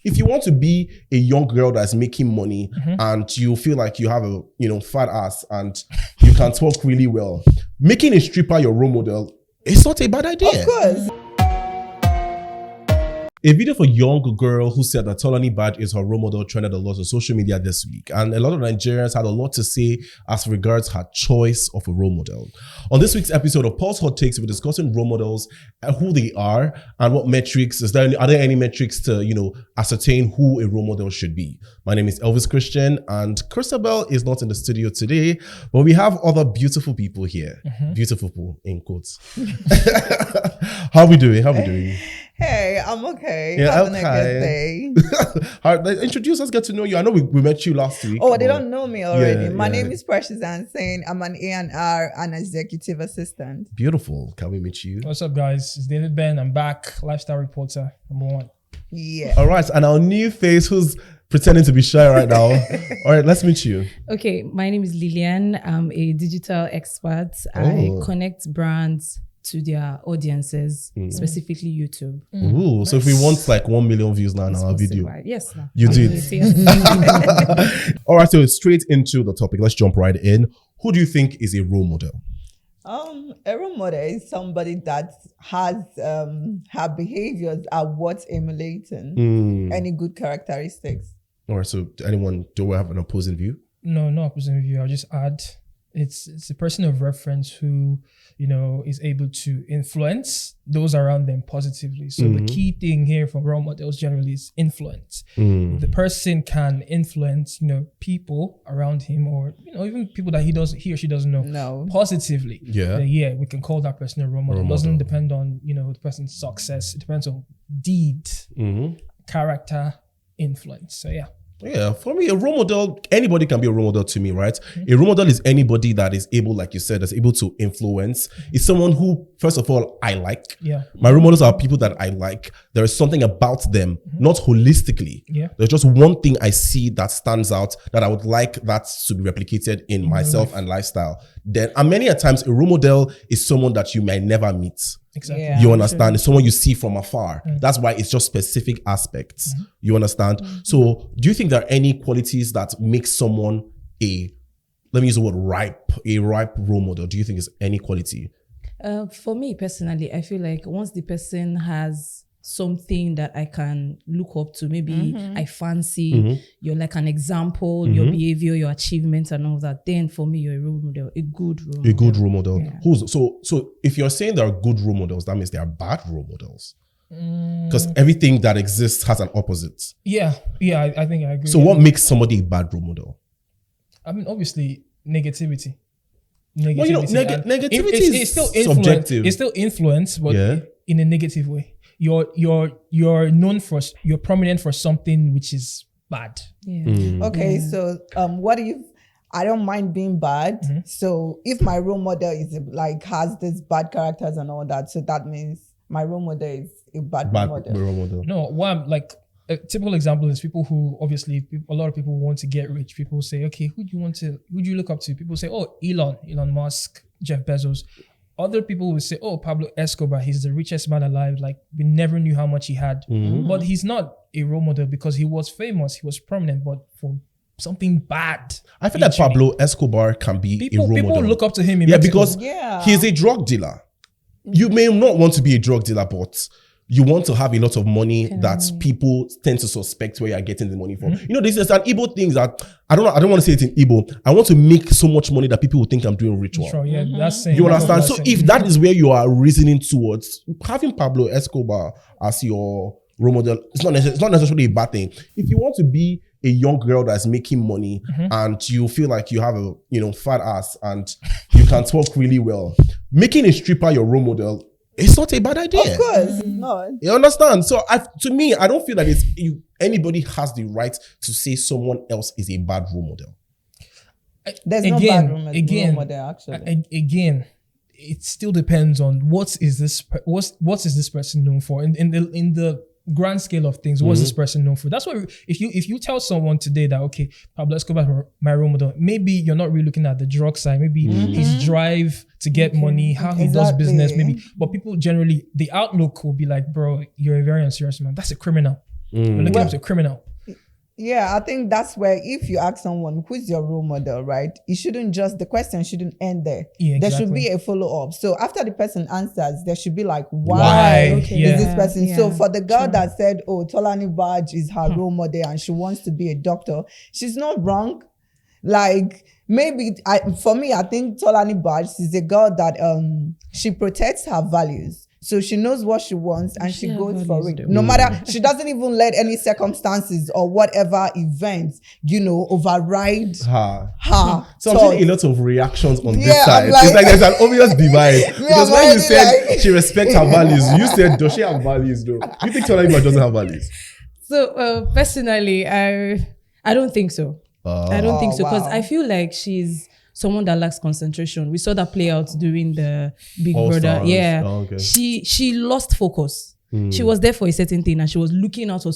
if you want to be a young girl that's making money and you feel like you have a fat ass and you can talk really well, making a stripper your role model is not a bad idea. Of course. A video of a young girl who said that Tolanibaj is her role model trended a lot on social media this week, and a lot of Nigerians had a lot to say as regards her choice of a role model. On this week's episode of Pulse Hot Takes, we're discussing role models and who they are and what metrics. Are there any metrics to ascertain who a role model should be? My name is Elvis Christian, and Christabel is not in the studio today, but we have other beautiful people here. Beautiful people in quotes. How are we doing? Hey, I'm okay. Yeah, Having a good day. All right, introduce us, get to know you. I know we met you last week. Oh, they don't know me already. Yeah, My name is Precious Ansane. I'm an A&R and executive assistant. Beautiful. Can we meet you? What's up, guys? It's David Ben. I'm back. Lifestyle reporter, #1. Yeah. All right, and our new face who's pretending to be shy right now. All right, let's meet you. Okay, my name is Lillian. I'm a digital expert. I connect brands to their audiences, specifically YouTube. Ooh, so if we want like 1 million views now on our video. Yes. No. You did. All right, so straight into the topic. Let's jump right in. Who do you think is a role model? A role model is somebody that has her behaviors are worth emulating. Any good characteristics. All right, so do we have an opposing view? No, not opposing view. I'll just add, it's a person of reference who, is able to influence those around them positively. So the key thing here for role models generally is influence. The person can influence, people around him, or even people that he or she doesn't know positively. Yeah, we can call that person a role model. It doesn't depend on the person's success. It depends on deed, character, influence. So yeah, for me, a role model, anybody can be a role model to me, right? A role model is anybody that is able, like you said, that's able to influence. It's someone who, first of all, I like. Yeah. My role models are people that I like. There is something about them, not holistically. Yeah. There's just one thing I see that stands out that I would like that to be replicated in myself and lifestyle. And many a times, a role model is someone that you might never meet. Exactly. Yeah. You understand? It's someone you see from afar. That's why it's just specific aspects. You understand? So do you think there are any qualities that make someone let me use the word a ripe role model? Do you think is any quality? For me personally, I feel like once the person has something that I can look up to, maybe I fancy, you're like an example, your behavior, your achievements and all that, then for me, you're a role model, a good role model. A good role model. Yeah. So if you're saying there are good role models, that means there are bad role models. Because everything that exists has an opposite. Yeah, I think I agree. So what makes somebody a bad role model? I mean, obviously, negativity. Well, negativity is still subjective. It's still influence, but in a negative way. You're known for, you're prominent for something which is bad. Yeah. Okay, so what if I don't mind being bad? So if my role model is like has this bad characters and all that, so that means my role model is a bad role model. No, one like a typical example is people who obviously a lot of people want to get rich. People say, okay, who do you look up to? People say, oh, Elon Musk, Jeff Bezos. Other people will say, oh, Pablo Escobar, he's the richest man alive. Like, we never knew how much he had. But he's not a role model because he was famous, he was prominent, but for something bad. I feel like Pablo Escobar can be a role model. People look up to him in Mexico. Because he's a drug dealer. You may not want to be a drug dealer, but you want to have a lot of money that people tend to suspect where you're getting the money from. This is an Igbo thing that I don't want to say it in Igbo. I want to make so much money that people will think I'm doing ritual. Sure, yeah, that's saying. You understand? So if that is where you are reasoning towards, having Pablo Escobar as your role model, it's not necessarily a bad thing. If you want to be a young girl that's making money and you feel like you have a fat ass and you can talk really well, making a stripper your role model, it's not a bad idea. Of course, no. You understand? So to me, I don't feel that anybody has the right to say someone else is a bad role model. There's no bad role model, actually. Again, it still depends on what is this person known for in the grand scale of things. What's this person known for? That's why if you tell someone today that, okay, Pablo Escobar, my role model, maybe you're not really looking at the drug side, maybe his drive to get money, how he does business, maybe. But people generally, the outlook will be like, bro, you're a very unserious man. That's a criminal. We're looking up to a criminal. Yeah, I think that's where if you ask someone who's your role model, right? The question shouldn't end there. Yeah, There should be a follow-up. So after the person answers, there should be like, why is this person? So for the girl that said, oh, Tolanibaj is her role model and she wants to be a doctor, she's not wrong. Like, maybe, for me, I think Tolanibaj is a girl that she protects her values. So she knows what she wants and she goes for it. No matter, she doesn't even let any circumstances or whatever events, override her. So I'm seeing a lot of reactions on this side. Like, it's like there's an obvious divide. Because when you said she respects her values, you said, does she have values though? You think Tolanibaj doesn't have values? So personally, I don't think so. I don't think so because I feel like she's someone that lacks concentration. We saw that play out during the Big Brother. Stars. Yeah. Oh, okay. She lost focus. She was there for a certain thing and she was looking out for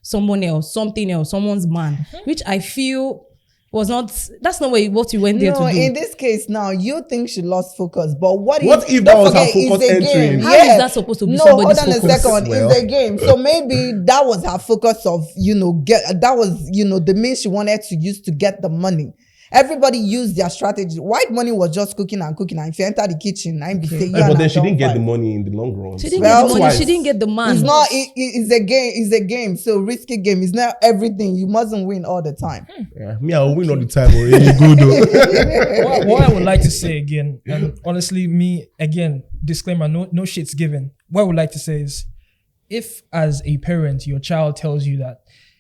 someone else, something else, someone's man, which I feel was not, that's not what you went there to do. In this case now, you think she lost focus, but what if that was her focus entering? How is that supposed to be somebody's focus? Hold on a second, it's a game. So maybe that was her focus of, that was, the means she wanted to use to get the money. Everybody used their strategy. White money was just cooking and cooking. And if you enter the kitchen, but then she didn't get the money in the long run. She didn't get the money. She didn't get the man. It's not. It's a game. It's a game. So risky game. It's not everything. You mustn't win all the time. Yeah, me, I will win all the time. Really good. What I would like to say again, and honestly, me again, disclaimer, no shits given. What I would like to say is, if as a parent your child tells you that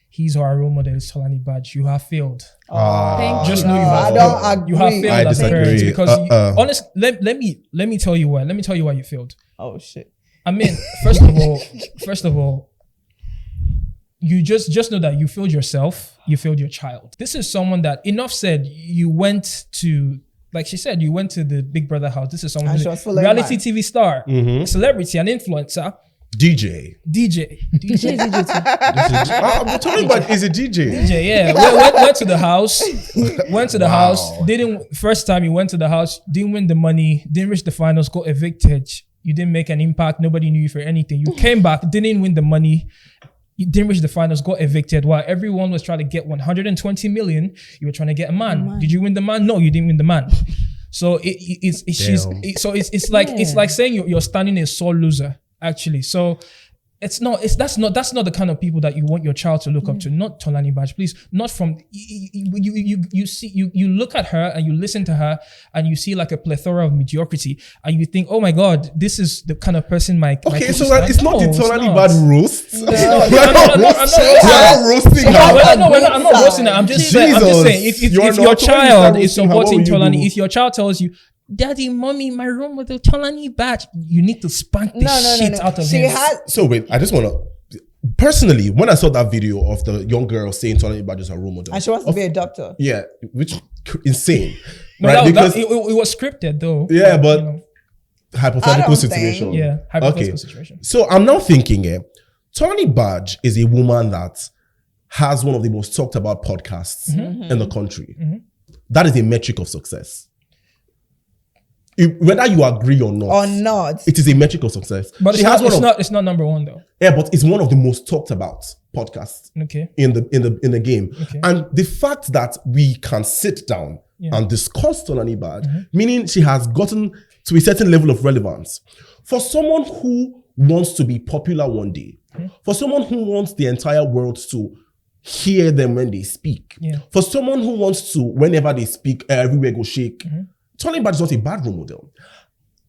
he's our role model is Tolanibaj, you have failed. Thank Just you. know you have failed. You have failed as a parent because honestly, let me tell you why. Let me tell you why you failed. Oh shit. I mean, first of all, you just know that you failed yourself, you failed your child. This is someone that, enough said, you went to, like she said, you went to the Big Brother house. This is someone who's a reality TV star, a celebrity, an influencer. DJ. Tolanibaj is a DJ. Yeah. Went to the house. First time you went to the house, didn't win the money, didn't reach the finals, got evicted. You didn't make an impact. Nobody knew you for anything. You came back, didn't win the money. You didn't reach the finals, got evicted. While everyone was trying to get 120 million, you were trying to get a man. Did you win the man? No, you didn't win the man. So it's like saying you're standing a sore loser. Actually, so that's not the kind of people that you want your child to look up to. Not Tolanibaj, please. Not from you look at her and you listen to her and you see like a plethora of mediocrity and you think, oh my God, this is the kind of person my okay. So it's not the Tolanibaj roast. I'm not roasting her. I'm just saying if your child is supporting Tolani, if your child tells you, Daddy, Mommy, my role model, Tolanibaj, you need to spank the shit out of him. So wait, I just want to, personally, when I saw that video of the young girl saying Tolanibaj is her role model. And she wants to be a doctor. Yeah, which insane. No, right? Because it was scripted though. Yeah, but hypothetical situation. Yeah, hypothetical situation. So I'm now thinking, Tolanibaj is a woman that has one of the most talked about podcasts in the country. That is a metric of success. Whether you agree or not, it is a metric of success. But it's not number one though. Yeah, but it's one of the most talked about podcasts in the game. Okay. And the fact that we can sit down and discuss Tolanibaj, meaning she has gotten to a certain level of relevance. For someone who wants to be popular one day, for someone who wants the entire world to hear them when they speak, for someone who wants to, whenever they speak, everywhere go shake, Tolanibaj is not a bad role model.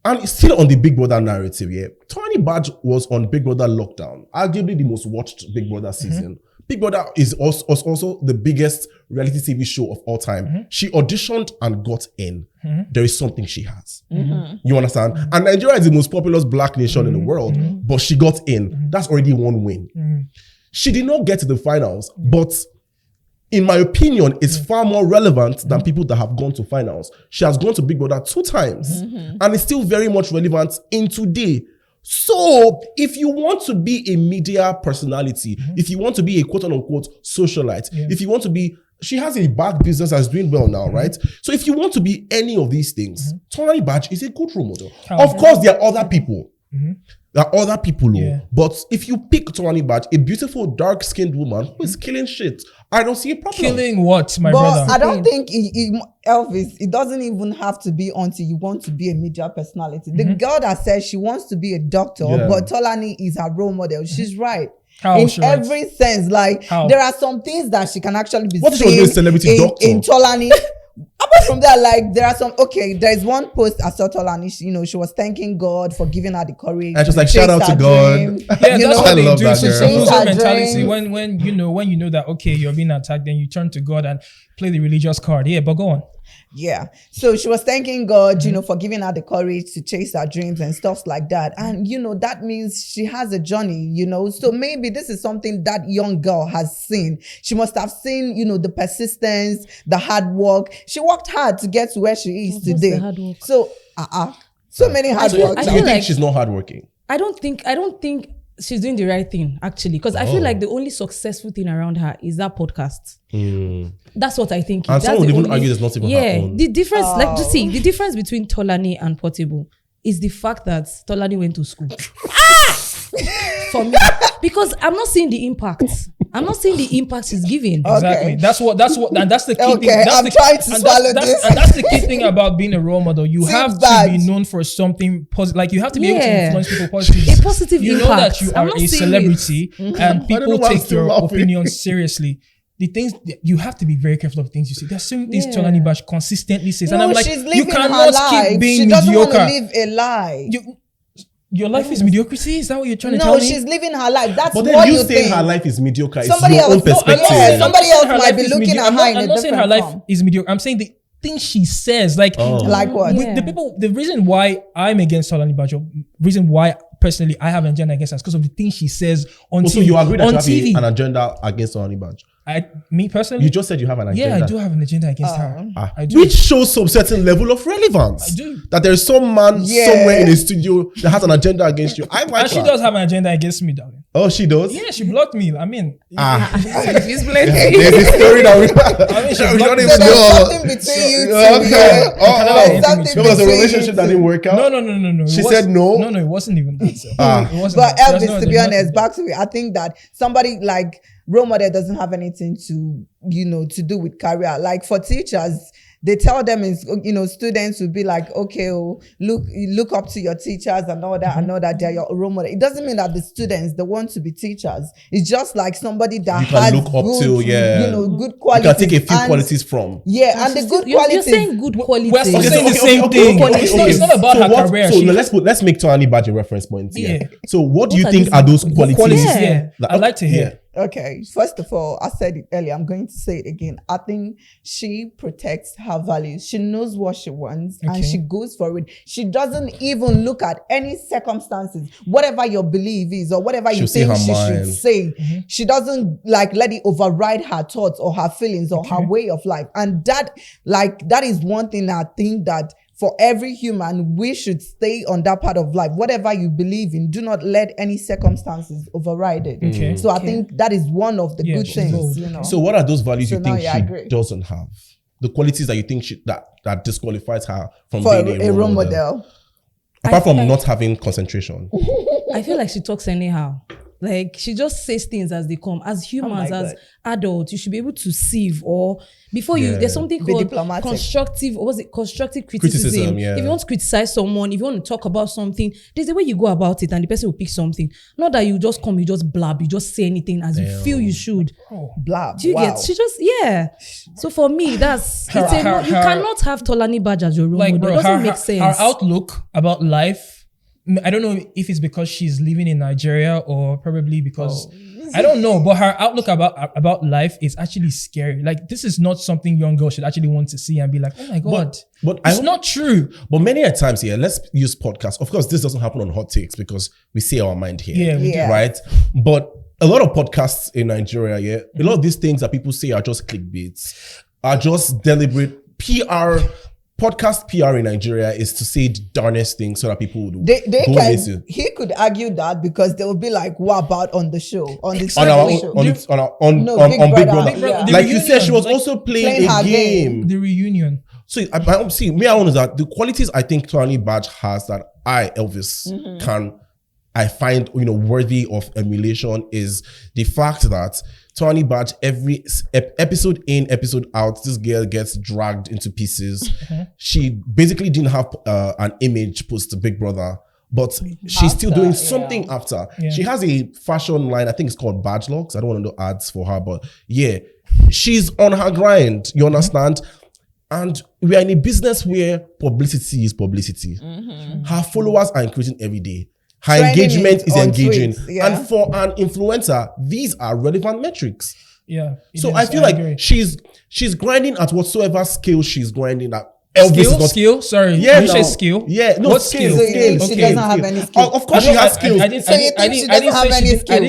And it's still on the Big Brother narrative, Tolanibaj was on Big Brother Lockdown, arguably the most watched Big Brother season. Big Brother is also the biggest reality TV show of all time. She auditioned and got in. There is something she has. You understand? And Nigeria is the most populous black nation in the world, but she got in. That's already one win. She did not get to the finals, but in my opinion, it's far more relevant than people that have gone to finals. She has gone to Big Brother 2 times and it's still very much relevant in today. So if you want to be a media personality, if you want to be a quote unquote socialite, if you want to be, she has a bad business that's doing well now, right? So if you want to be any of these things, Tolanibaj is a good role model. Of course, there are other people. There are other people, Yeah. but if you pick Tolanibaj, a beautiful dark-skinned woman who is killing shit, I don't see a problem. Killing what, my But brother? I don't think Elvis, it doesn't even have to be until you want to be a media personality. The girl that says she wants to be a doctor, but Tolani is her role model. She's right. How in she right? every sense, like How? there are some things that she can actually be What if she seeing was a celebrity doctor? in Tolani. Apart from that, like there are some there's one post I saw Tolani, she was thanking God for giving her the courage. And just to like, shout chase out to her God. dream. Yeah, You that's know, what they love do. that So girl. loser Change her mentality. dreams. When you know that okay, you're being attacked, then you turn to God and play the religious card. Yeah, but go on. Yeah. So she was thanking God, for giving her the courage to chase her dreams and stuff like that. And, that means she has a journey, So maybe this is something that young girl has seen. She must have seen, the persistence, the hard work. She worked hard to get to where she is today. The hard work? So, so many hard work. I So feel you think like- she's not hardworking? I don't think she's doing the right thing, actually, because I feel like the only successful thing around her is that podcast. That's what I think. And That's some would the even only- argue it's not even her own. The difference, the difference between Tolani and Portable is the fact that Tolani went to school. For me, because I'm not seeing the impact. I'm not seeing the impact she's giving. Exactly. Okay. That's what, and that's the key thing. Okay, That's I'm the, trying to and swallow that's, this. And that's the key thing about being a role model. You Too have bad. to be known for something positive. Like you have to be able to Yeah. influence people positively. A positive you know impact. that you I'm are not a seeing celebrity and I don't know people why I'm take still your laughing. opinions seriously. The things you have to be very careful of things you say. There's certain things Yeah. Tolanibaj consistently says, and No, I'm like, she's you living her cannot life. keep being She doesn't want to mediocre. live a lie. Your life is mediocrity. Is that what you're trying to No, tell me? she's living her life. That's But what then you you saying think. her life is mediocre. It's Somebody your else- own no, I'm not perspective. saying somebody else saying her might life be is looking mediocre. at her in I'm a not saying her different life form. is mediocre. I'm saying the things she says, like Like what? Yeah. the reason why I'm against Tolanibaj, or reason why personally I have an agenda against her, is because of the things she says on Also, TV. you agree that on you have TV. an agenda against Tolanibaj? Me personally, You just said you have an agenda. yeah, I do have an agenda against her. I do. Which shows some certain level of relevance. I do. That there is some man Yeah. somewhere in a studio that has an agenda against you. I like And she that. does have an agenda against me, darling. Oh, she does? Yeah, she blocked me. I mean, She's playing. There's a story that we I mean, she we blocked don't me. even So there's know. something between you two. Okay. Yeah. Oh, There's oh. something There was a between you relationship that two. didn't work out. No. She It said no? No, it wasn't even that. So. Ah. It wasn't But that. There's Elvis, to be there's honest, nothing. back to it, I think that somebody like role model doesn't have anything to, to do with career. Like for teachers, they tell them is, students will be like, okay, look up to your teachers and all that, and know that they're your role model. It doesn't mean that the students, they want to be teachers. It's just like somebody that You can has look up good, to, yeah. good You qualities. can take a few and- qualities from. Yeah, and the good You're qualities. saying good quality. We're still Okay, saying so- the same thing. It's not about her what, career. So She- let's make Tolanibaj a reference point here. Yeah. So what do What you are think these are those good qualities? qualities? Yeah. Yeah, I'd like to hear. Okay, first of all, I said it earlier. I'm going to say it again. I think she protects her values. She knows what she wants and Okay. she goes for it. She doesn't even look at any circumstances, whatever your belief is or whatever you She'll say think her she mind. should say. She doesn't let it override her thoughts or her feelings or her way of life. And that is one thing I think that for every human, we should stay on that part of life. Whatever you believe in, do not let any circumstances override it. Okay. So I think that is one of the Yeah, good she's things, bold. So what are those values So you think now you she agree. doesn't have? The qualities that you think that disqualifies her from for being a role model. Apart feel from like- not having concentration. I feel like she talks anyhow. Like she just says things as they come. As humans, my as God. adults, you should be able to sieve or before you. Yeah. There's something Be called diplomatic. constructive. Or was it constructive Criticism, criticism? yeah. If you want to criticize someone, if you want to talk about something, there's a way you go about it, and the person will pick something. Not that you just come, you just blab, you just say anything as you feel you should. Blah. Do you get? She just So for me, that's you cannot have Tolanibaj as your role Like, model. bro, It doesn't her make sense. Her outlook about life, I don't know if it's because she's living in Nigeria or probably because I don't know, but her outlook about life is actually scary. Like this is not something young girls should actually want to see and be like, oh my god, but it's not true. But many a times here, let's use podcasts. Of course, this doesn't happen on hot takes because we say our mind here. Yeah, we do. Yeah. Right? But a lot of podcasts in Nigeria, a lot of these things that people say are just clickbaits, are just deliberate PR. Podcast PR in Nigeria is to say the darnest things so that people would They go can. listen. He could argue that because they will be like, "What about on the show on the On our show?" on Big Brother. Big Brother. Yeah. Like you said, she was Like, also playing playing a her game. The reunion. So I see. Me, I want is that the qualities I think Tolanibaj has that I, Elvis, can I find, worthy of emulation is the fact that Tolanibaj, every episode in, episode out, this girl gets dragged into pieces. She basically didn't have an image post to Big Brother, but she's still doing something after. Yeah. She has a fashion line, I think it's called Badge Locks. I don't want to do ads for her, but yeah, she's on her grind. You understand? And we are in a business where publicity is publicity. Her followers are increasing every day. Her engagement is engaging. Tweets, and for an influencer, these are relevant metrics. Yeah. So I feel like she's grinding at whatsoever skill she's grinding at. Skill? Sorry. Yeah, you say skill? Yeah. No, what skill? She doesn't have any skill. Of course she has skills. I didn't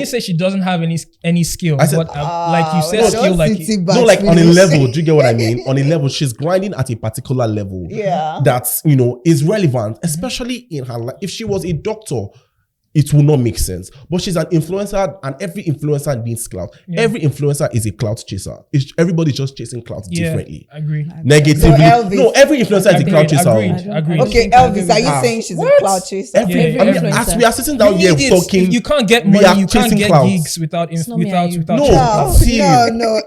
say she doesn't have any skill. I said, like you said, skill like on a level. Do you get what I mean? On a level, she's grinding at a particular level. Yeah. That's, is relevant, especially in her life. If she was a doctor, it will not make sense. But she's an influencer, and every influencer needs clout. Yeah. Every influencer is a clout chaser. Everybody's just chasing clout differently. Agree. Negatively. No, every influencer is a clout chaser. Agreed. Okay, Elvis, are you saying she's a clout chaser? As we are sitting down here talking, you can't get money, you can't get gigs without. No,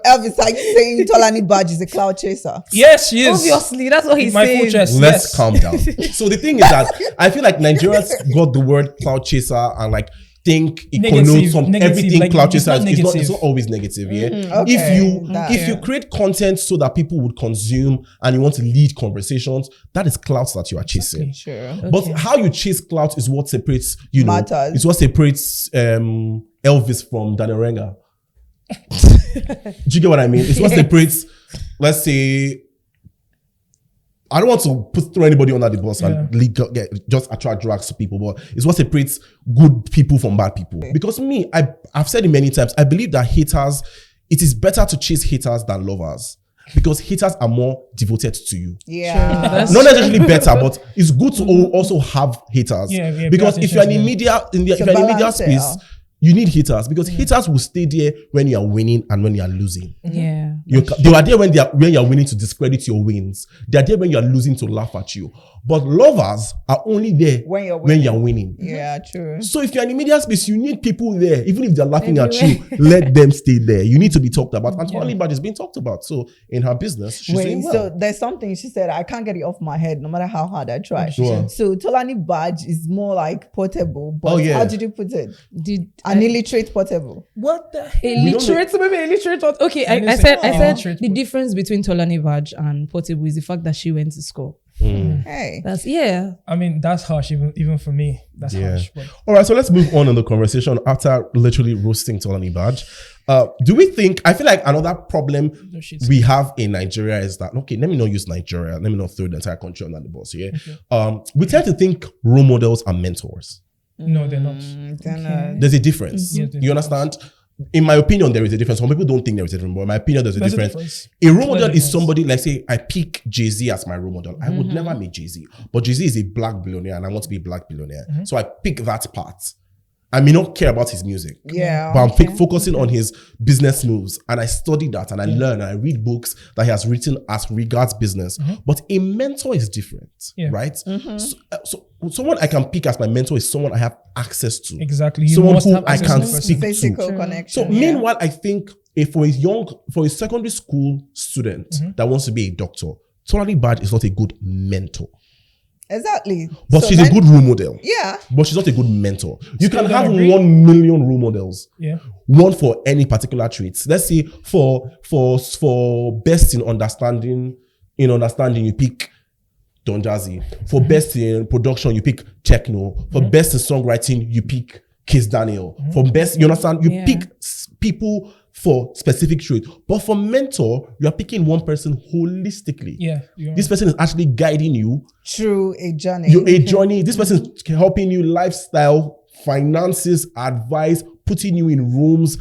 Elvis, are you saying Tolanibaj is a clout chaser? Yes, she is. Obviously, that's what he's saying. Let's calm down. So the thing is that I feel like Nigerians got the word clout chaser and like think it connotes some everything like, clout chaser. It's not always negative. Yeah. If you create content so that people would consume and you want to lead conversations, that is clout that you are chasing. Sure. But how you chase clout is what separates matters. It's what separates Elvis from Daniel Renga. Do you get what I mean? It's what separates, let's say, I don't want to throw anybody under the bus and just attract drugs to people, but it's what separates good people from bad people. Because me, I've said it many times, I believe that it is better to chase haters than lovers. Because haters are more devoted to you. Yeah. Not necessarily better, but it's good to also have haters. Because if you're in the media space, you need haters, because haters will stay there when you are winning and when you are losing. Yeah. They are there when you are winning to discredit your wins. They are there when you are losing to laugh at you. But lovers are only there when you're winning. Yeah, true. So if you're in the media space, you need people there. Even if they're laughing at you, let them stay there. You need to be talked about. And Tolanibaj is being talked about. So in her business, she's doing well. So there's something she said, I can't get it off my head no matter how hard I try. Sure. So Tolanibaj is more like portable. But how did you put it? An illiterate portable. What the hell? Illiterate? Maybe illiterate. Okay, I said the difference between Tolanibaj and portable is the fact that she went to school. Hey, that's I mean, that's harsh even for me. That's harsh. But. All right, so let's move on in the conversation after literally roasting Tolanibaj. Do we think? I feel like another problem we have in Nigeria is that let me not use Nigeria. Let me not throw the entire country under the bus here. Okay. We tend to think role models are mentors. No, they're not. There's a difference. You understand? In my opinion, there is a difference. Some people don't think there is a difference, but in my opinion, there's a difference. A role model is somebody, like say, I pick Jay-Z as my role model. I would never meet Jay-Z, but Jay-Z is a black billionaire and I want to be a black billionaire. So I pick that part. I may not care about his music, but I'm focusing on his business moves, and I study that and I learn and I read books that he has written as regards business. But a mentor is different, right? So someone I can pick as my mentor is someone I have access to. Exactly. Someone who I can speak physical to. Connection. So meanwhile, I think for a secondary school student that wants to be a doctor, Tolanibaj is not a good mentor. Exactly. But she's a good role model. Yeah. But she's not a good mentor. You can have 1 million role models. Yeah. One for any particular traits. Let's say for best in understanding, you pick Don Jazzy. For best in production, you pick Techno. For best in songwriting, you pick Kiss Daniel. For best, you understand? You pick people for specific traits. But for mentor, you are picking one person holistically. Yeah. This person is actually guiding you through a journey. This person is helping you lifestyle, finances, advice, putting you in rooms,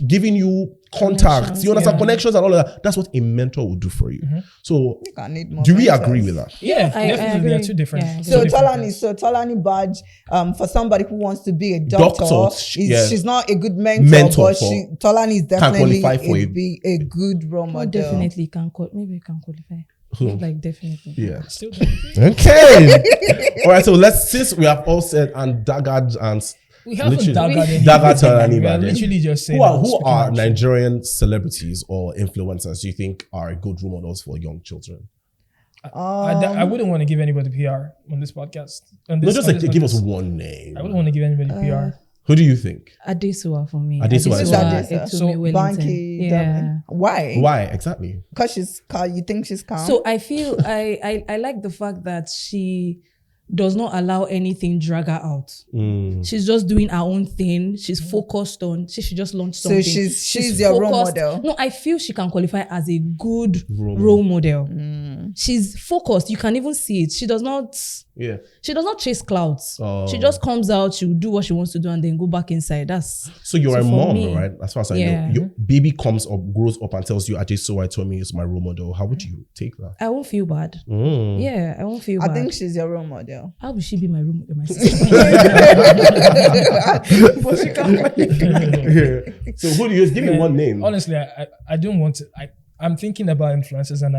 giving you contacts, you understand, connections and all of that. That's what a mentor will do for you. So do we agree with that? Yeah, definitely. They are two different. Yeah. So Tolanibaj, for somebody who wants to be a doctor, she's not a good mentor, but Tolani is definitely a good role model. Definitely can qualify. Who? Like definitely. Yeah. Still Okay. All right. So since we have all said and daggered and we haven't literally- daggered Daggered anything. We are Tolanibaj. literally just saying. who are speaking Nigerian celebrities or influencers you think are good role models for young children? I wouldn't want to give anybody PR on this podcast. Give us one name. I wouldn't want to give anybody PR. Who do you think? Adesua for me. Adesua is Adesua. Etomi So, Wellington. Banky, Yeah. Why? Why exactly? Because she's calm. You think she's calm? So I feel I like the fact that she does not allow anything drag her out. She's just doing her own thing. She's focused on. She should just launch something. So she's your role focused. model. No, I feel she can qualify as a good role model. She's focused. You can even see it. She does not. Yeah. She does not chase clouds. Oh. She just comes out. She'll do what she wants to do and then go back inside. So you're a for mom, me, right? As far as I know, yeah. your baby grows up and tells you, Adesua Etomi is my role model. How would you take that? I won't feel bad. Yeah, I won't feel bad. I think she's your role model. How will she be my role model? My sister. But she can't. So who do you give me one name? Honestly, I don't want to. I'm thinking about influencers and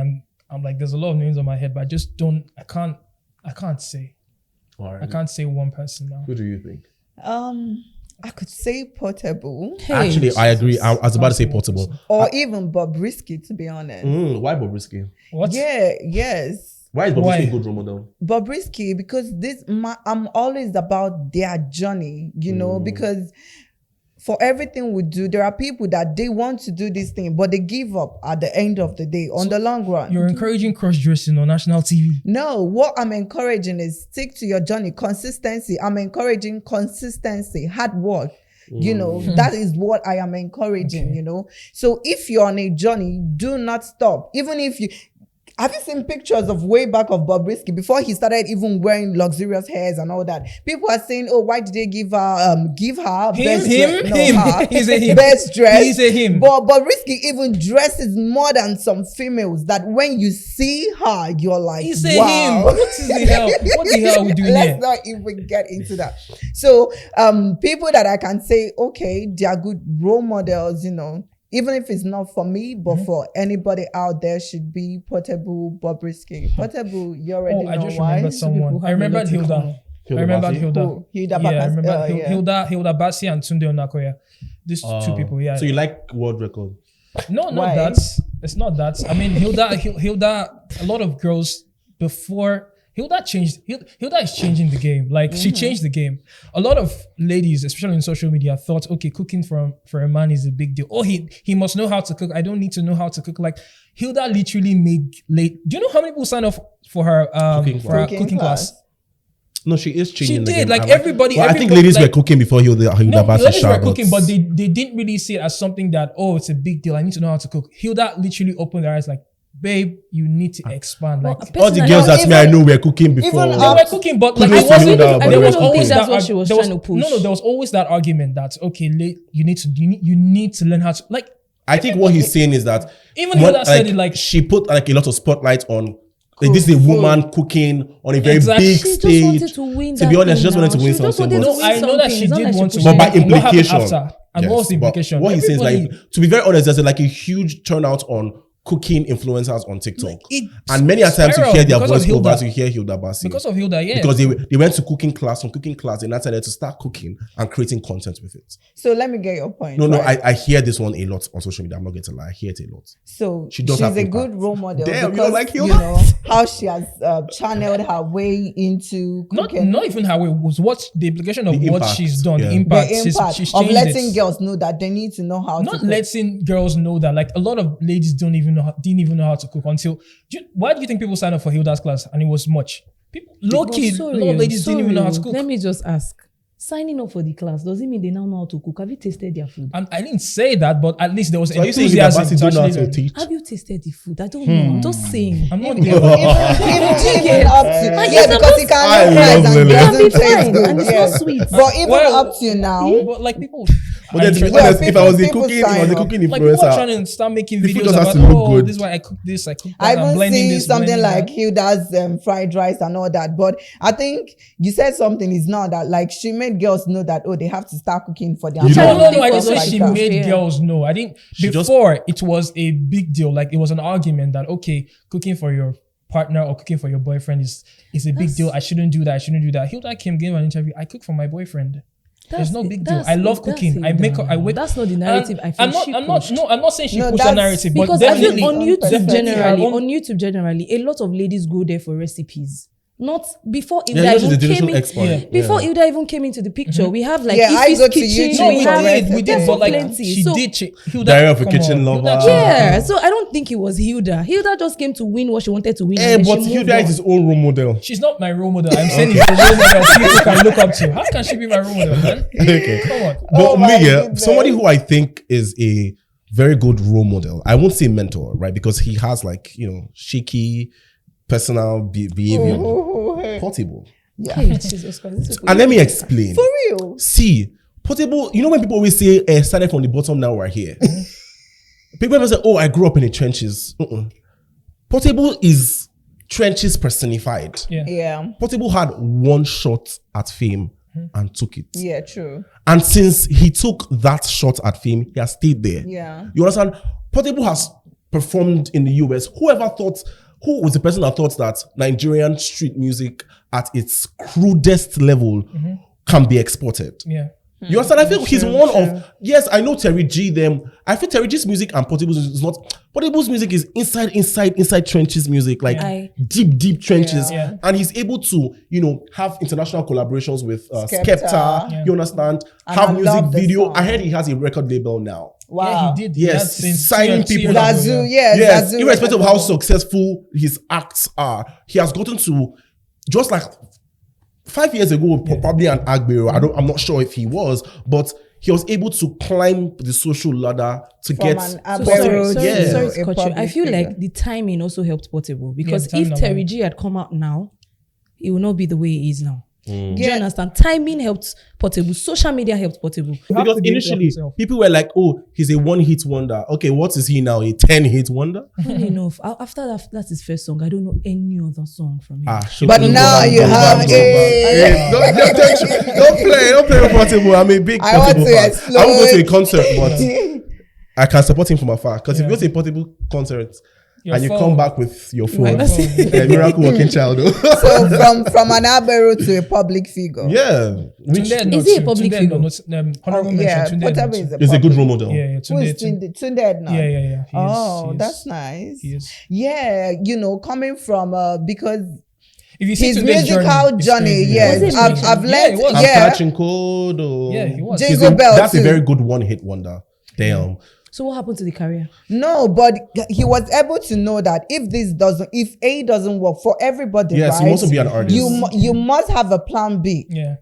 I'm like, there's a lot of names on my head, but I just don't. I can't say. All right. I can't say one person now. Who do you think? I could say Portable Hey. Actually, I agree. I was about to say Portable. or even Bobrisky, to be honest. Why Bobrisky? What? Yeah, yes. Why is Why? Bobrisky a good role model? Bobrisky, because I'm always about their journey, because for everything we do, there are people that they want to do this thing, but they give up at the end of the day on the long run. You're encouraging cross-dressing on national TV. No, what I'm encouraging is stick to your journey, consistency. I'm encouraging consistency, hard work. That is what I am encouraging, So if you're on a journey, do not stop. Even if have you seen pictures of way back of Bobrisky before he started even wearing luxurious hairs and all that? People are saying, "Oh, why did they give her best dress?" No, her. He's a him. Best dress. He's a him. But Bobrisky even dresses more than some females. That when you see her, you're like, He's a wow. him. What is the hell? What the hell are we doing Let's here? not even get into that. So, people that I can say, okay, they are good role models, even if it's not for me, but for anybody out there, should be Portable, Bobrisky. Portable, you already know I just why. remembered someone. people I have a remembered lot in Hilda. common. I remembered Bassi? Hilda. Who? Hilda Yeah, I Bakas- remember yeah. Hilda Bassi and Tunde Onakoya. These two people, yeah. So you like world record? No, not Why? that. It's not that. I mean, Hilda, a lot of girls before Hilda is changing the game. Like she changed the game. A lot of ladies, especially in social media, thought, okay, cooking for a man is a big deal. Oh, he must know how to cook. I don't need to know how to cook. Like Hilda literally made late. Do you know how many people signed up for her cooking class? No, she is changing. She the did. game. Like everybody. I think ladies were cooking before Hilda No, Bassi ladies were showered. cooking, but they didn't really see it as something that, oh, it's a big deal. I need to know how to cook. Hilda literally opened their eyes like, babe, you need to expand. Like all the girls that I know were cooking before. even they were cooking, but like Kudos to Hilda, but there was they were always cooking. that. That's what she was trying to push. No, there was always that argument that okay, you need to learn how to like. I think what he's saying is that Even Hilda said it like she put like a lot of spotlight on. Like, this is a woman cooking on a very Exactly. big She just stage. wanted to win To that be honest, she thing just wanted to now. win She just something. wanted But to no, win I know that something. she It's not did like want to, pushed But by win. What happened implication. after? And Yes, what was the but implication? what he's saying is like, Everybody- to be very honest, there's like a huge turnout on cooking influencers on TikTok. It And many a times you spiraled hear their because of voice Hilda. overs, you hear Hilda Bassi. because of Hilda, yeah. Because they went to cooking class, from cooking class, and decided to start cooking and creating content with it. So let me get your point. No, right? I hear this one a lot on social media. I'm not going to lie. I hear it a lot. So She does she's have a impact. good role model Damn, you because don't like you Hilda? know how she has channeled her way into cooking. not even how it was. What the implication of The what impact, she's done, yeah. the impact. the impact She's of changed letting it. girls know that they need to know how Not to cook. letting girls know that. Like a lot of ladies didn't even know how to cook until. Why do you think people signed up for Hilda's class and it was much? People low key, a lot of ladies didn't even know how to cook. Let me just ask. Signing up for the class, does it mean they now know how to cook? Have you tasted their food? And I didn't say that, but at least there was So are you saying Hilda enthusiasm. Bassi to don't know how actually to learn. teach? Have you tasted the food? I don't know. I'm just saying. I'm not Even there. up to Yes, because he I can love and Lily. doesn't Can be taste fine, good. and it's Yeah. not sweet. But even Well, up to now, But like people, But then, to be Well, honest, if I was the people cooking, sign up. influencer, like people are trying to start making The food videos just has about, to look oh, good. this is why I cook this, I cook that, I I'm even blending see this, something blending like that. Hilda's fried rice and all that. But I think you said something is now that like she made girls know that they have to start cooking for their You know- No, I didn't Stuff say like she that. made Yeah. girls know. I didn't. She just- Before it was a big deal. Like it was an argument that okay, cooking for your partner or cooking for your boyfriend is a big deal. I shouldn't do that. Hilda came gave an interview. I cook for my boyfriend. There's no big deal. I love cooking. I make. I wait. That's not the narrative. I'm not saying she pushed the narrative, but because definitely I feel on YouTube generally, a lot of ladies go there for recipes. Not before Hilda even came in. Before Hilda even came into the picture, we have like Ife's kitchen. We did, but like she did. Hilda, Diary of a Kitchen Lover. Yeah, so I don't think it was Hilda. Hilda just came to win what she wanted to win. Yeah, but Hilda is his own role model. She's not my role model. I'm saying it's the role model people can look up to. How can she be my role model, man? Okay, come on. But me, somebody who I think is a very good role model. I won't say mentor, right? Because he has like shaky personal behavior. Portable. Yeah. And let me explain. For real. See, Portable, when people always say, started from the bottom, now we're here. People ever say, I grew up in the trenches. Portable is trenches personified. Yeah. Portable had one shot at fame and took it. Yeah, true. And since he took that shot at fame, he has stayed there. Yeah. You understand? Portable has performed in the US. Who was the person that thought that Nigerian street music at its crudest level can be exported? Yeah. You understand? I feel he's one of, yes, I know Terry G them. I feel Terry G's music and Portable's is not, Portable's music is inside trenches music, like deep trenches. Yeah. And he's able to, have international collaborations with Skepta, you understand? And have I music love video. song. I heard he has a record label now. Wow. Yeah, he did. Yes, He had signing people. Zazu, Yes, Zazu irrespective of how successful his acts are, he has gotten to, just like 5 years ago, probably an Agbero. I'm not sure if he was, but he was able to climb the social ladder to get. Sorry to cut you. I feel like the timing also helped Portable because if Terry G had come out now, it would not be the way he is now. Do you understand? Timing helped Portable. Social media helped Portable. Because initially, people were like, he's a one-hit wonder. Okay, what is he now? A 10-hit wonder? Funny enough, after that's his first song. I don't know any other song from him. But now you have Don't play with Portable. I'm a big Portable fan. I won't go to a concert, but I can support him from afar. Because if you go to a Portable concert, and you come back with your phone. Miracle working child. So from an Agbero to a public figure. Yeah. Is he a public figure? He's a good role model. Yeah. Tunde now? Yeah. That's nice. He is. Yeah, coming from because if you see his musical journey, yes. I've learned. I'm catching code. He was. Jingle Bell. That's a very good one-hit wonder. Damn. So what happened to the career? No, but he was able to know that if A doesn't work for everybody, yes, right? you must be an artist. You must have a plan B. Yeah.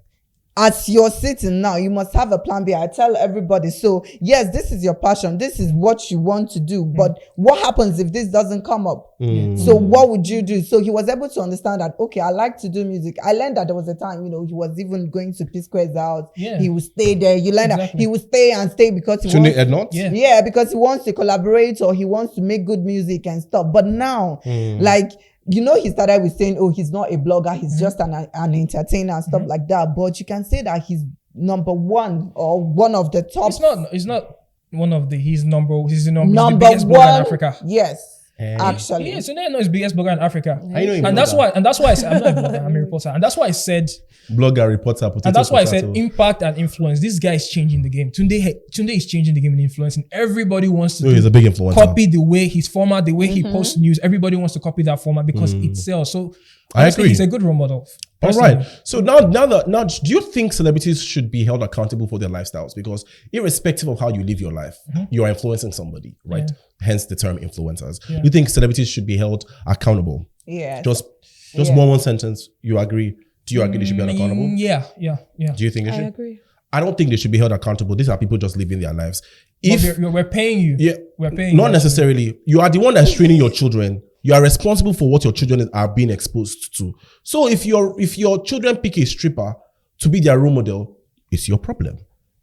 As you're sitting now, you must have a plan B. I tell everybody, so yes, this is your passion. This is what you want to do. But what happens if this doesn't come up? So what would you do? So he was able to understand that, okay, I like to do music. I learned that there was a time, he was even going to P-Square's house. Yeah. He would stay there. You learn that he would stay because he wants, because he wants to collaborate or he wants to make good music and stuff. But now, he started with saying, he's not a blogger, he's just an entertainer and stuff like that. But you can say that he's number one or one of the top. It's not one of the. He's the biggest blogger in Africa. Yes. Actually, yeah, so now he's biggest blogger in Africa, and that's why I said I'm not a blogger, I'm a reporter, and that's why I said blogger, reporter, and that's why I said impact and influence. This guy is changing the game. Tunde is changing the game in influence, and everybody wants to he's a big influencer. Copy the way his format, the way he posts news. Everybody wants to copy that format because it sells. So I agree. He's a good role model. All right. So now, do you think celebrities should be held accountable for their lifestyles? Because irrespective of how you live your life, you are influencing somebody, right? Yeah. Hence the term influencers. Yeah. You think celebrities should be held accountable? Yeah. Just one sentence. You agree? Do you agree they should be held accountable? Yeah. Do you think they should? I agree. I don't think they should be held accountable. These are people just living their lives. We're paying you. Yeah. We're paying. Not necessarily. You are the one that's training your children. You are responsible for what your children are being exposed to. So if your children pick a stripper to be their role model, it's your problem.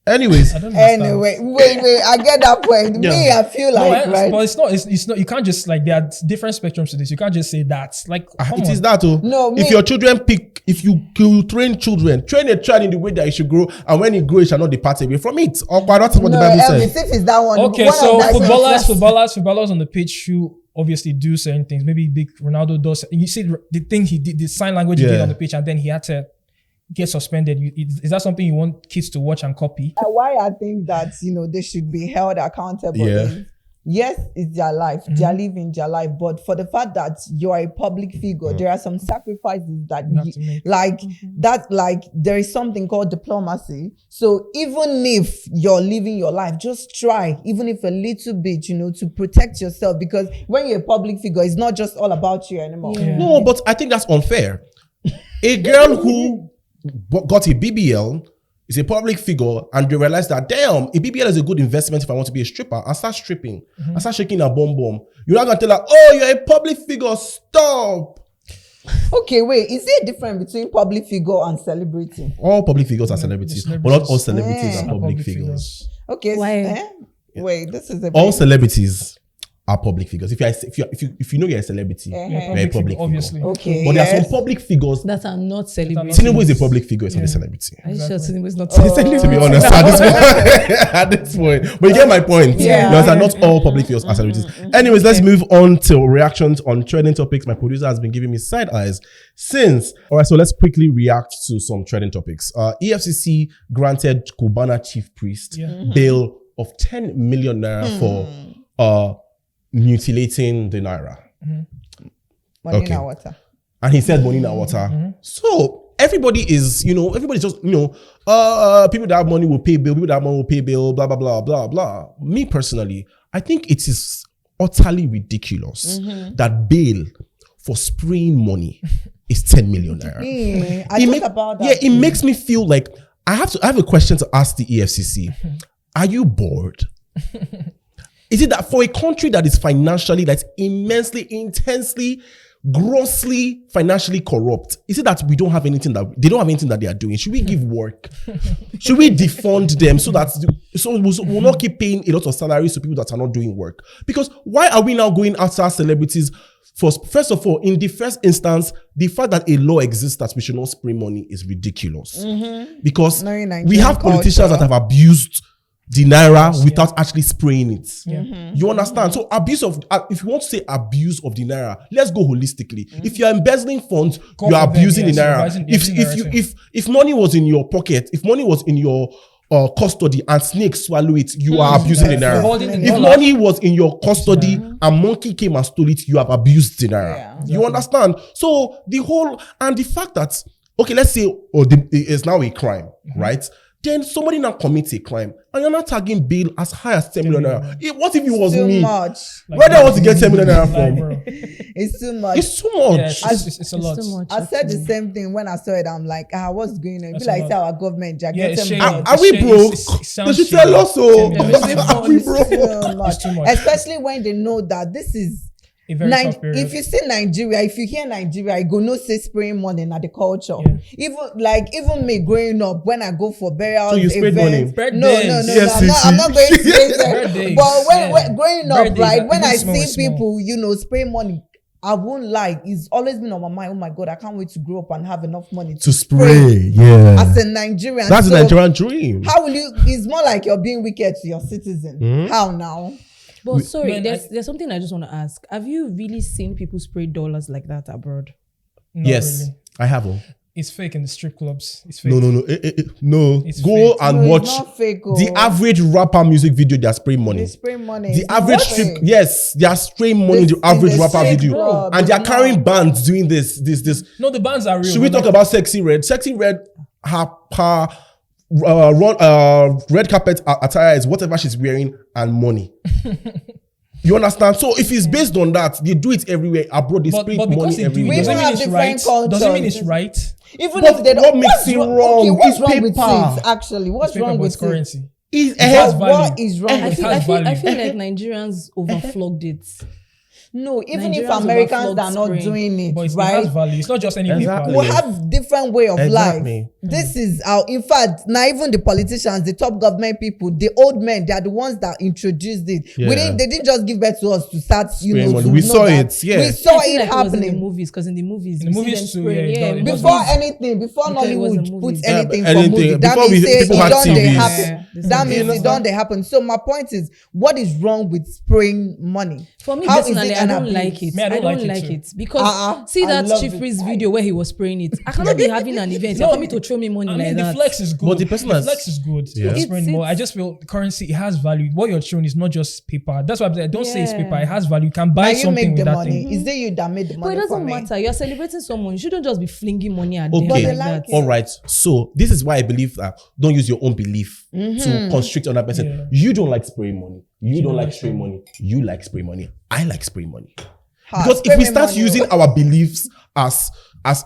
Anyways. Wait, I get that point. Yeah. Me, I feel like, right? But it's not, you can't just there are different spectrums to this. You can't just say that. Is that. No, if your children if you train children, train a child in the way that it should grow, and when it grows, it shall not depart away from it. Or that's what the Bible says. If it's that one. Okay, so footballers on the pitch who obviously do certain things. Maybe big Ronaldo does. You see the thing he did, the sign language he did on the pitch, and then he had to get suspended. Is that something you want kids to watch and copy? Why I think that, they should be held accountable. Yes, it's their life. They're living their life. But for the fact that you're a public figure, there are some sacrifices that you have to make. There is something called diplomacy. So even if you're living your life, just try, even if a little bit, to protect yourself. Because when you're a public figure, it's not just all about you anymore. No, but I think that's unfair. A girl who got a BBL is a public figure, and they realize that, damn, a BBL is a good investment if I want to be a stripper. I start stripping. I start shaking a bum bum. You're not going to tell her, oh, you're a public figure, stop. Okay, wait. Is there a difference between public figure and celebrity? All public figures are celebrities, but not all celebrities are public figures. Okay. Why? Wait, this is all celebrities are public figures. If you know you're a celebrity, you're a public figure. Obviously. Okay. But there are some public figures that are not celebrities. Tinubu is a public figure, it's not a celebrity. Are you sure Tinubu is not a celebrity? To be honest, at this point. But you get my point. Not all public figures are celebrities. Anyways, let's move on to reactions on trending topics. My producer has been giving me side eyes since. All right, so let's quickly react to some trending topics. EFCC granted Cubana chief priest bail of 10 million naira for mutilating the naira. Money in our water. And he said money in our water. So everybody is, everybody's just, people that have money will pay bill, people that have money will pay bill, blah, blah, blah, blah, blah. Me personally, I think it is utterly ridiculous that bail for spraying money is 10 million naira. I thought about that. It makes me feel like I have a question to ask the EFCC. Are you bored? Is it that for a country that is financially, that's immensely, intensely, grossly financially corrupt, is it that they don't have anything that they are doing? Should we give work? Should we defund them so we'll not keep paying a lot of salaries to people that are not doing work? Because why are we now going after celebrities? First of all, in the first instance, the fact that a law exists that we should not spray money is ridiculous. Because we have politicians that have abused the naira without actually spraying it. You understand? So if you want to say abuse of the naira, let's go holistically. If you're embezzling funds, you are abusing the naira. If money was in your pocket, if money was in your custody and snakes swallow it, you are abusing the naira. If money was in your custody and monkey came and stole it, you have abused the naira. You understand? So the fact that, okay, let's say it's now a crime, right? Then somebody now commits a crime and you're not tagging bail as high as 10 million naira. What if it was too me? Much. Where do I want to get 10 million naira from? It's too much. It's too much. Yeah, it's a lot. Too much, I said the same thing when I saw it. I'm like, what's going on? Be like, say our government, Are we broke? They should tell us so. Are we broke? It's too much. Especially when they know that this is a very tough period. If you say Nigeria, if you hear Nigeria, you go no say spraying money na the culture. Even me growing up, when I go for burials, so you sprayed money? No, I'm not going to say that. But when growing up, right, when I see people, spray money, I won't lie. It's always been on my mind. Oh my God, I can't wait to grow up and have enough money to spray. Yeah. As a Nigerian. That's a Nigerian dream. How will you? It's more like you're being wicked to your citizen. How now? But sorry, there's something I just want to ask. Have you really seen people spray dollars like that abroad? Yes, really. I have. It's fake in the strip clubs. It's fake. No. It's go fake. And watch the average rapper music video. They are spraying money. They spray money. The average strip, yes, they are spraying money in the average rapper video, and they are carrying bands doing this. No, the bands are real. Should we talk about Sexy Red? Sexy Red, her red carpet attire is whatever she's wearing and money. You understand? So if it's based on that, they do it everywhere abroad. They spray money everywhere. Doesn't mean it's right. Doesn't mean it's right. Even if they don't. What makes it wrong? Okay, what's wrong with it? Actually, what's wrong with currency? It has value. What is wrong with it? I feel like Nigerians overflogged it. No, even if Americans are not doing it, but right? It has value. It's not just any paper. We have different way of life. This is our, in fact, now even the politicians, the top government people, the old men, they are the ones that introduced it. They didn't just give birth to us to start, we saw it. Yeah. We saw it happening. In the movies, because in the movies too, before Nollywood puts anything for movie, that means it don't happen. So my point is, what is wrong with spraying money? For me personally, and don't abuse. like it. Me, I I don't don't like like it it because see I that love Chief it. Priest video where he was spraying it. I cannot be having an event. You're coming to throw me money I like mean, the that. flex is good. But the person has- flex is good. Yeah. It's more. I just feel currency, it has value. What you're showing is not just paper. That's why I'm saying, don't say it's Yeah. paper. It has value. You can buy Now you something make with the that money. thing. Is it you that made the But money it for doesn't me? matter. You're celebrating someone. You shouldn't just be flinging money at Okay. them But they like like that. it. All right. So this is why I believe that don't use your own belief to constrict on that person. Yeah. You don't like spraying money. You don't don't like like spraying money. You like spraying money. I like spraying money. Ha, Because spray if we me start money. using our beliefs as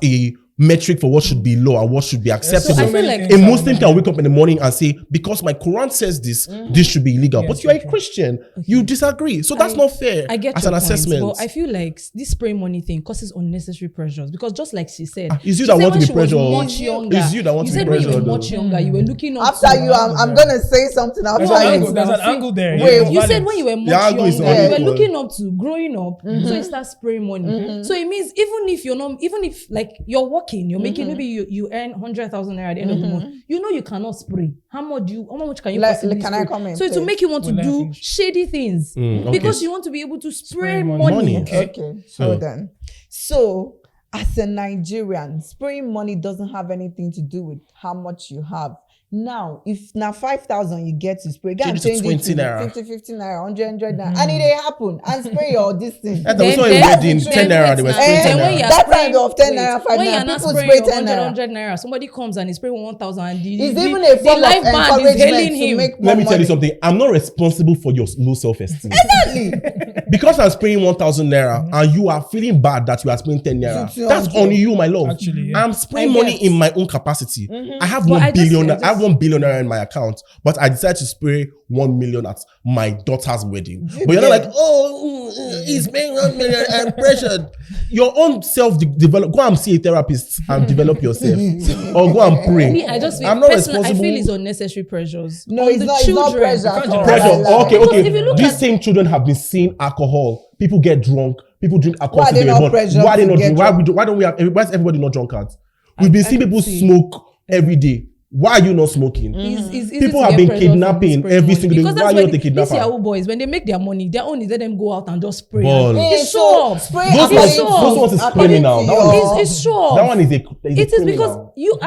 a metric for what should be law and what should be acceptable, I feel like- a Muslim can wake up in the morning and say, because my Quran says this, this should be illegal. Yeah, but you are a true. Christian. You disagree. So that's not fair I get as your an point, assessment. but I feel like this spray money thing causes unnecessary pressures because just like she said, it's you she that said want to when be she was pressured. much younger. It's you that want You to be said when you were pressured, much though. younger, you were looking up After to you, I'm gonna say something after There's an angle. you. There's an angle there. Wait, It's You valid. said when you were much angle is younger, you were unequal. looking up to growing up, so you start spraying money. So it means even if like you're working, you're making maybe you earn 100,000 naira at the end of the month. You know you cannot spray. How much can you Like, possibly can spray? I comment, So it will please? make you want to Will I do finish? shady things okay. because you want to be able to spray money. money. Money. Okay, hold on. So, as a Nigerian, spraying money doesn't have anything to do with how much you have. Now, if now 5,000 you get to spray, Change it to 20 naira. 50 naira, 100 naira, and it dey happen and spray your this thing. That was Then- not a then- wedding, then 10 naira, they were wait spraying now. 10 Then when naira. you're That time spraying- of 10 wait, naira, 5 when naira, you're not people spraying spray your 10 naira. 100 naira, somebody comes and is spraying 1,000 and It's even a form of life band is encouragement hailing to him. make more Let me tell you money. something. I'm not responsible for your low self-esteem. Exactly. Because I'm spraying 1,000 naira and you are feeling bad that you are spraying 10 naira. 200. That's on you, my love. Actually, yeah. I'm spraying I money get. in my own capacity. I have But I I have 1 billion naira in my account, but I decided to spray 1 million at my daughter's wedding. But you're not like, he's paying 1 million and pressured. Your own self-develop. Go and see a therapist and develop yourself, or go and pray. Me, I just feel, I'm not personally, I responsible. feel it's unnecessary pressures. No, on it's the not children. pressure. at all. Pressure. Like, Okay, Because if you okay. look These at- same children have been seeing alcohol. People get drunk. People drink alcohol. Why are since they were not born. pressured Why are they to not get drink? drunk? Why don't we have? Why is everybody not drunkards? We've been I seeing can people see. smoke every day. Why are you not smoking? It's easy People to have get been pressured from kidnapping spraying every money. single day. Because Why that's are you why not a these kidnapper? Yahoo boys, when they make their money, their own is let them go out and just spray. Ball. It's sure. Spray Those according ones, to- those ones is according criminal. to That one your- It's sure. That one is a. It is because criminal. you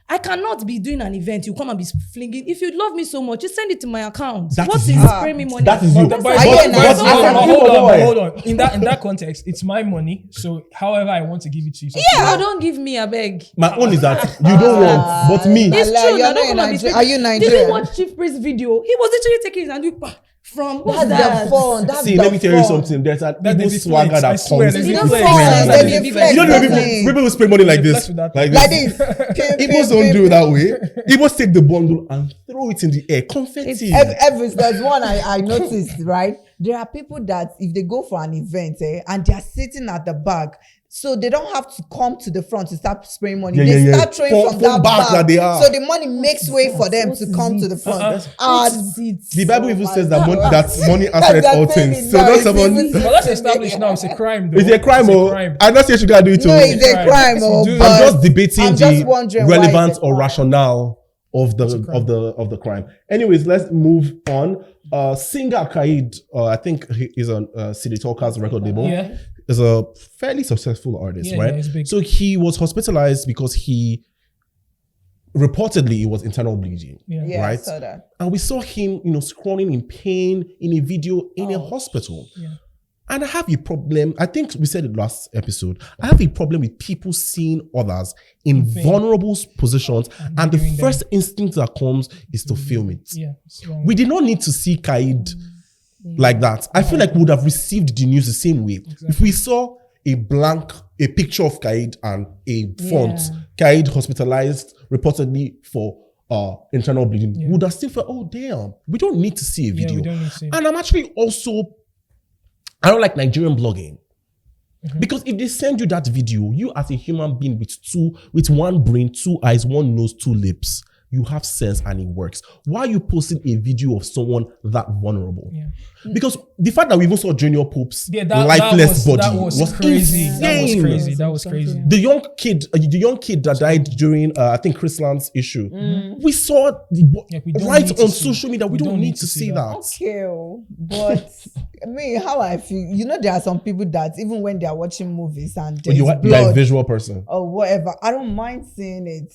I cannot be doing an event. You come and be flinging. If you love me so much, you send it to my account. That What is is you. spray me money? That is you. But Are you a Nigerian? hold on. In that context, it's my money. So however I want to give it to you. So Yeah, don't give me a beg. My own is that you don't want, but me. It's Like, true. you're Now, not don't a come and be Nigerian. Are you speaking. Did Nigerian? you watch Chief Priest video? He was literally taking his hand from what's That's that? the fun. That's See, the let me tell you fun. something. There's an That evil they swagger deflect. I that swear, comes. they It's You the deflect. fun. Yeah, They yeah, deflect. know the Exactly. people spray money like They this. flex with that. Like Like this. this. Igbos don't do it that way. Igbos take the bundle and throw it in the air. Confetti. There's one I noticed, right? There are people that if they go for an event and they are sitting at the back, so they don't have to come to the front to start spraying money. Yeah, they yeah, yeah. start throwing From from that back back. that they are. So the money makes way for them What to is come to it? the front. What And is it? The Bible even my says that money, God. that money answered That's all the thing, things. So no, don't it's someone. even- But let's establish now it's a crime though. It's a crime, It's a oh. crime. I'm not saying you gotta do it. no, oh. it's a crime. If Oh, you do but I'm just debating I'm just the wondering why relevance it's a or crime. rationale of the crime. of the crime. Anyways, let's move on. Singer Kaid, I think he is on City Talkers record label. Yeah. Is a fairly successful artist, Yeah, right? yeah, he's big. So he was hospitalized because he reportedly it was internal bleeding. Yeah. Yeah, I right? saw that. And we saw him, scrawling in pain in a video in a hospital. Yeah. And I have a problem. I think we said it last episode. I have a problem with people seeing others in pain. vulnerable positions, and the viewing them. first instinct that comes is to film it. Yeah. It's wrong. We did not need to see Kaid like that. I feel like we would have received the news the same way. If we saw a picture of Kaid and a font, Kaid hospitalized reportedly for internal bleeding, we would have still felt, oh damn, we don't need to see a Yeah, video. we don't need to see. And I'm actually also, I don't like Nigerian blogging. Because if they send you that video, you as a human being with one brain, 2 eyes, 1 nose, 2 lips, you have sense and it works. Why are you posting a video of someone that vulnerable? Yeah. Because the fact that we even saw Junior Pope's that lifeless body that was crazy. insane. That was crazy. That was crazy. The young kid that died during I think Chris Land's issue. We saw right on social media. We don't need to see that. Okay, but I mean, how I feel, there are some people that even when they are watching movies and there's You're blood a visual person or whatever, I don't mind seeing it,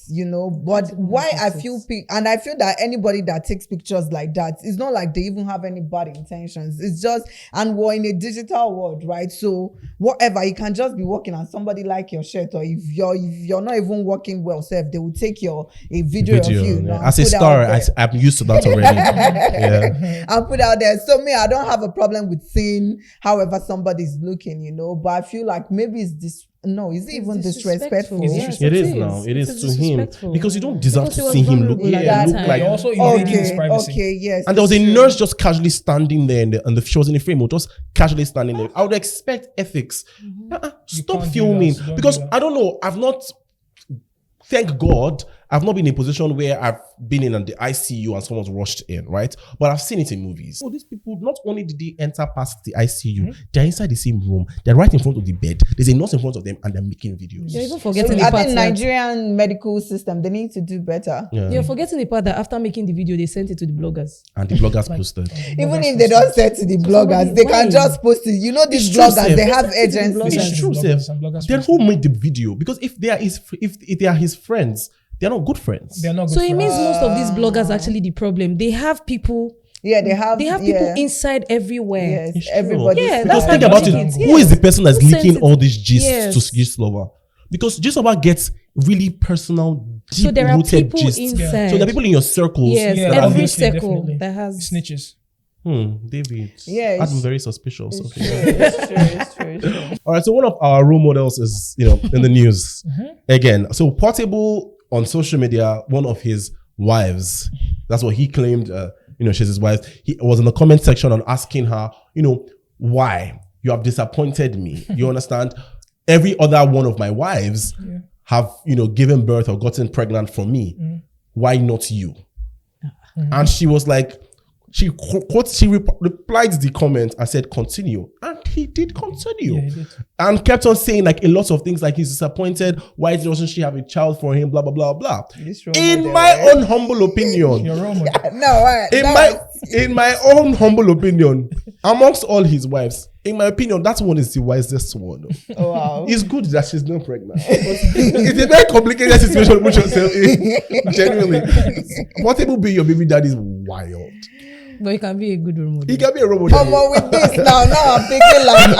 but why I feel and I feel that anybody that takes pictures like that, it's not like they even have any bad intentions. It's just, and we're in a digital world, right? So whatever, you can just be walking and somebody like your shirt, or if you're not even working well, so if they will take a video of you. Yeah. As a star, I'm used to that already. Yeah. And put out there. So me, I don't have a problem with seeing however somebody's looking, but I feel like maybe it's this. No, is it even disrespectful? Yes, it is now. It is to him because you don't deserve to see him look like. Also invading his privacy. Okay, yes. And there was a nurse just casually standing there, and she was in the frame, just casually standing there. I would expect ethics. Stop filming because I don't know. Thank God, I've not been in a position where I've been in the ICU and someone's rushed in, right? But I've seen it in movies. So these people, not only did they enter past the ICU, they're inside the same room. They're right in front of the bed. There's a nurse in front of them and they're making videos. You're even forgetting the I part think Nigerian medical system, they need to do better. Yeah. You're forgetting the part that after making the video, they sent it to the bloggers. And the bloggers posted. Even if they don't send to the bloggers, they can just post it. These bloggers, they have agencies. It's true, Seth. Then who made the video? Because if they are his friends, they're not good friends. They're not good so friends. It means most of these bloggers are actually the problem. They have people. Yeah, they have people inside everywhere. Yes, everybody. Yeah, because think about it. Who is the person that's leaking all these gists to Gist Lover? Because Gist Lover gets really personal, deep-rooted gists. Inside. So there are people in your circles. Yes, every circle that has snitches. David. Yeah, I'm very suspicious. It's true. All right, so one of our role models is, in the news again. So Portable on social media, one of his wives, that's what he claimed. She's his wife. He was in the comment section and asking her, why you have disappointed me. You understand? Every other one of my wives have, given birth or gotten pregnant from me. Why not you? And she was like, she replied the comment and said, continue. And he did continue. Yeah, he did. And kept on saying a lot of things like he's disappointed. Why doesn't she have a child for him? Blah, blah, blah, blah. In my own humble opinion. Your role model. In my own humble opinion, amongst all his wives, in my opinion, that one is the wisest one. Oh, wow. It's good that she's not pregnant. It's a very complicated situation to put yourself in. Genuinely. Portable being your baby daddy is wild. But he can be a good role model. He can be a role model. But with this now I'm thinking like,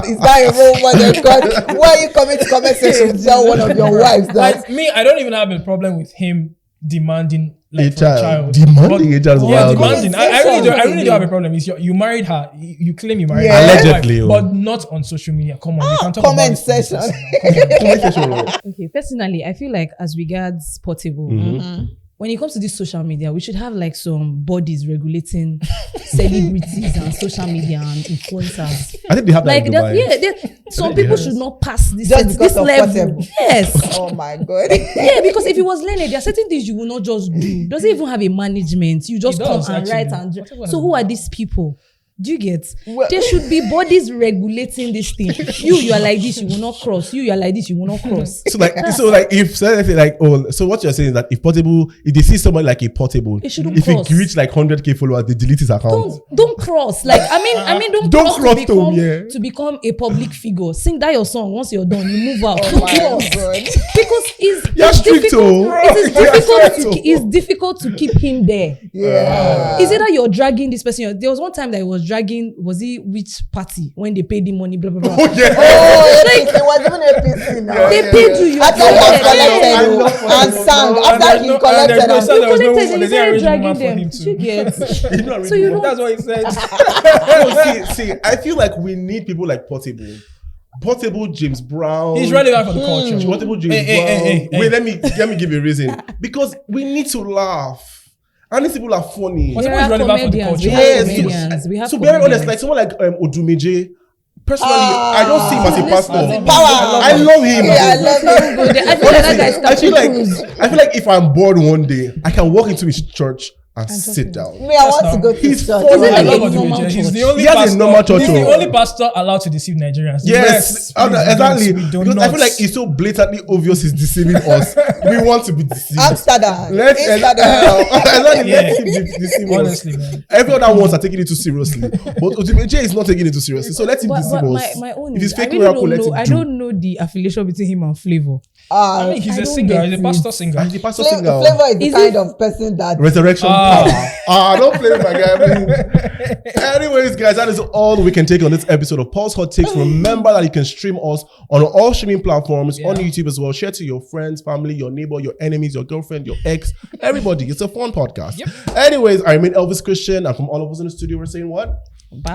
is that a role model? God, why are you coming to comment section to tell one of your wives that? Like me, I don't even have a problem with him demanding a child. Demanding a child is wild. Demanding. I really don't have a problem. You married her. You claim you married her. Allegedly. But not on social media. Come on, you can talk comment about this. section. Okay, personally, I feel like as regards Portable, when it comes to this social media, we should have like some bodies regulating celebrities and social media and influencers. I think they have that in Dubai. Some people should not pass this Just level. Portable. Yes. Oh my God. Yeah, because if it was learned, there are certain things you will not just do. Doesn't even have a management. You just come and write and so who are these people? Do you get? There should be bodies regulating this thing. You are like this, you will not cross. You are like this, you will not cross. So what you're saying is that if they see somebody like a Portable, if he reach like 100k followers, they delete his account. Don't cross. Like I mean, don't cross to become a public figure. Sing that your song. Once you're done, you move out. Oh my God. Because it's difficult to keep him there. Yeah. Is it that you're dragging this person? There was one time that he was dragging, was it which party when they paid him money, blah blah blah. Oh, it was even APC now. They paid you. After he collected and sang. After he collected, you started dragging them. You get? So you know that's what he said. See, I feel like we need people like Portable James Brown. He's relevant for the culture. Portable James Brown. Wait, let me give you a reason. Because we need to laugh. And these people are funny. Portable is relevant for the culture. We have So very honest, like someone like Odumeje personally, I don't see him as a pastor. Power. I love him. Yeah, I love him. I feel like that guy is I feel Captain like if I'm bored one day, I can walk into his church and sit down. Me, I want to go to He's church. funny. like I love a normal Odubejẹ. He's church. the only He has a pastor. normal church. He's the only pastor allowed to deceive Nigerians. The Yes, rest, please, exactly. we do Because I not. feel like it's so blatantly obvious he's deceiving us. We want to be deceived. Amsterdam. Let's Amsterdam. let him deceive us. Honestly, man. Every other ones are taking it too seriously, but Odubejẹ is not taking it too seriously. So let him deceive us. my own If is, he's I fake really miracle, don't let know. I him do. don't know the affiliation between him and Flavor. I mean, he's I a don't singer. get He's a it. pastor singer. And the pastor singer. Flavor is the Is kind it- of person that Resurrection Ah. power. Don't play with my guy, please. Anyways, guys, that is all we can take on this episode of Pulse Hot Takes. Remember that you can stream us on all streaming platforms, on YouTube as well. Share to your friends, family, your neighbor, your enemies, your girlfriend, your ex, everybody. It's a fun podcast. Anyways, I remain Elvis Christian, and from all of us in the studio, we're saying what? Bye.